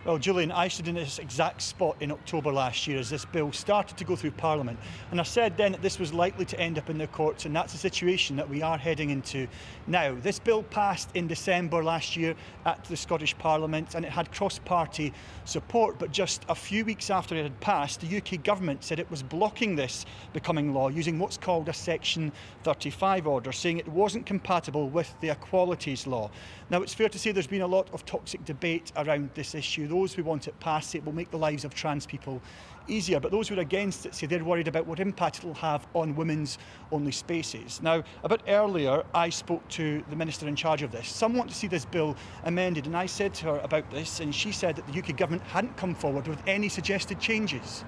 Well, Julian, I stood in this exact spot in October last year as this bill started to go through Parliament. And I said then that this was likely to end up in the courts, and that's the situation that we are heading into now. This bill passed in December last year at the Scottish Parliament, and it had cross-party support. But just a few weeks after it had passed, the UK government said it was blocking this becoming law using what's called a Section 35 order, saying it wasn't compatible with the Equalities Law. Now, it's fair to say there's been a lot of toxic debate around this issue. Those who want it passed say it will make the lives of trans people easier, but those who are against it say they're worried about what impact it will have on women's only spaces. Now, a bit earlier, I spoke to the Minister in charge of this. Some want to see this bill amended, and I said to her about this, and she said that the UK government hadn't come forward with any suggested changes.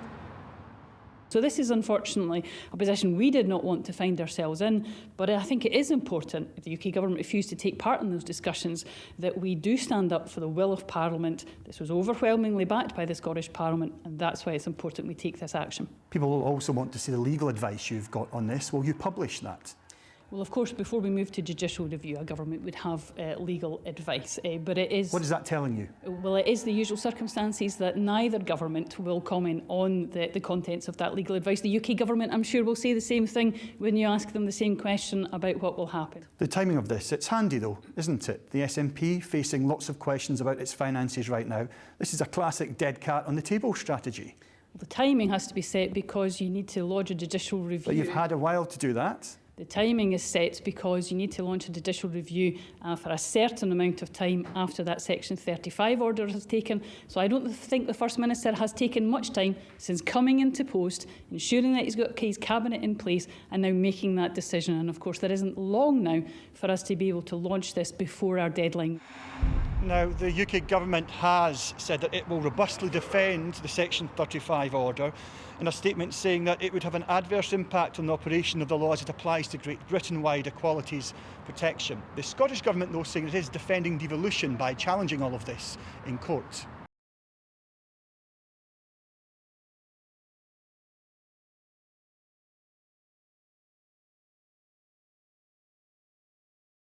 So this is unfortunately a position we did not want to find ourselves in, but I think it is important, if the UK government refused to take part in those discussions, that we do stand up for the will of Parliament. This was overwhelmingly backed by the Scottish Parliament, and that's why it's important we take this action. People will also want to see the legal advice you've got on this. Will you publish that? Well, of course, before we move to judicial review, a government would have legal advice, but it is... What is that telling you? Well, it is the usual circumstances that neither government will comment on the contents of that legal advice. The UK government, I'm sure, will say the same thing when you ask them the same question about what will happen. The timing of this, it's handy though, isn't it? The SNP facing lots of questions about its finances right now. This is a classic dead cat on the table strategy. The timing has to be set because you need to lodge a judicial review. But you've had a while to do that. The timing is set because you need to launch a judicial review for a certain amount of time after that Section 35 order has taken. So I don't think the First Minister has taken much time since coming into post, ensuring that he's got his cabinet in place and now making that decision. And of course there isn't long now for us to be able to launch this before our deadline. Now, the UK government has said that it will robustly defend the Section 35 order in a statement saying that it would have an adverse impact on the operation of the law as it applies to Great Britain-wide equalities protection. The Scottish Government, though, saying it is defending devolution by challenging all of this in court.